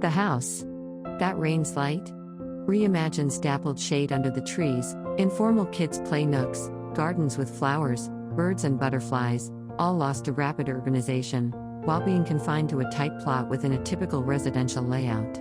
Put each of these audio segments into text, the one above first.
The house that rains light reimagines dappled shade under the trees, informal kids play nooks, gardens with flowers, birds and butterflies, all lost to rapid urbanization, while being confined to a tight plot within a typical residential layout.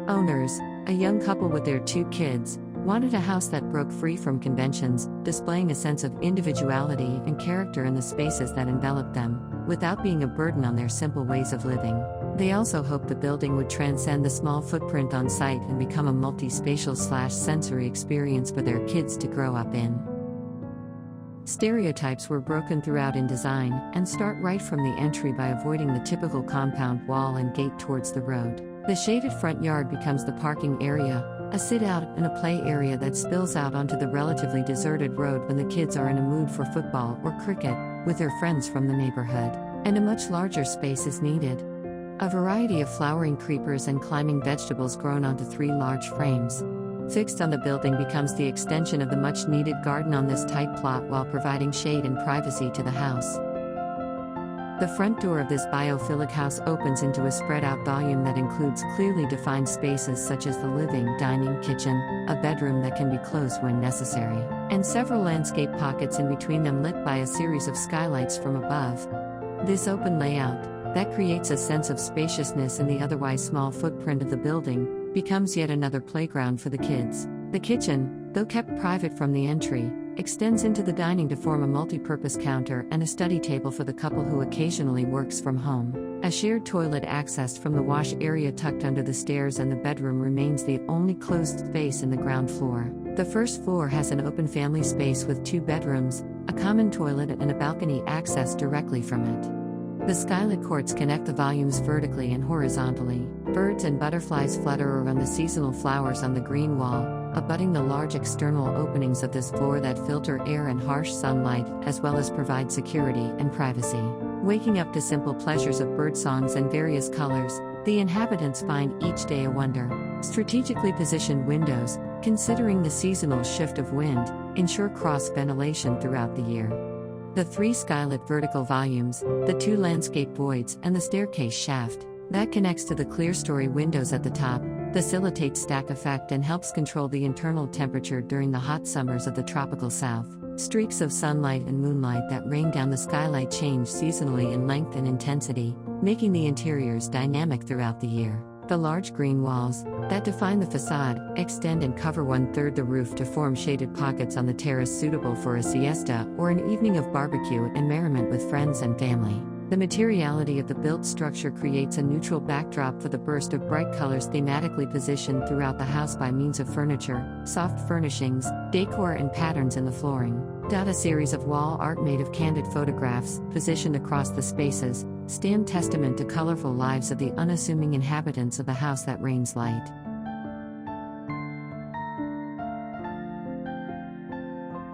Owners, a young couple with their 2 kids, wanted a house that broke free from conventions, displaying a sense of individuality and character in the spaces that enveloped them, without being a burden on their simple ways of living. They also hoped the building would transcend the small footprint on site and become a multi-spatial / sensory experience for their kids to grow up in. Stereotypes were broken throughout in design, and start right from the entry by avoiding the typical compound wall and gate towards the road. The shaded front yard becomes the parking area, a sit-out and a play area that spills out onto the relatively deserted road when the kids are in a mood for football or cricket, with their friends from the neighborhood. And a much larger space is needed. A variety of flowering creepers and climbing vegetables grown onto 3 large frames. Fixed on the building becomes the extension of the much-needed garden on this tight plot while providing shade and privacy to the house. The front door of this biophilic house opens into a spread-out volume that includes clearly defined spaces such as the living, dining, kitchen, a bedroom that can be closed when necessary, and several landscape pockets in between them lit by a series of skylights from above. This open layout, that creates a sense of spaciousness in the otherwise small footprint of the building, becomes yet another playground for the kids. The kitchen, though kept private from the entry, extends into the dining to form a multi-purpose counter and a study table for the couple who occasionally works from home. A shared toilet accessed from the wash area tucked under the stairs, and the bedroom remains the only closed space in the ground floor. The first floor has an open family space with 2 bedrooms, a common toilet and a balcony accessed directly from it. The skylit courts connect the volumes vertically and horizontally. Birds and butterflies flutter around the seasonal flowers on the green wall, abutting the large external openings of this floor that filter air and harsh sunlight, as well as provide security and privacy. Waking up to simple pleasures of bird songs and various colors, the inhabitants find each day a wonder. Strategically positioned windows, considering the seasonal shift of wind, ensure cross ventilation throughout the year. The 3 skylit vertical volumes, the 2 landscape voids, and the staircase shaft that connects to the clerestory windows at the top facilitates stack effect and helps control the internal temperature during the hot summers of the tropical south. Streaks of sunlight and moonlight that rain down the skylight change seasonally in length and intensity, making the interiors dynamic throughout the year. The large green walls that define the facade extend and cover 1/3 the roof to form shaded pockets on the terrace suitable for a siesta or an evening of barbecue and merriment with friends and family. The materiality of the built structure creates a neutral backdrop for the burst of bright colors thematically positioned throughout the house by means of furniture, soft furnishings, decor and patterns in the flooring. A series of wall art made of candid photographs, positioned across the spaces, stand testament to colorful lives of the unassuming inhabitants of the house that rains light.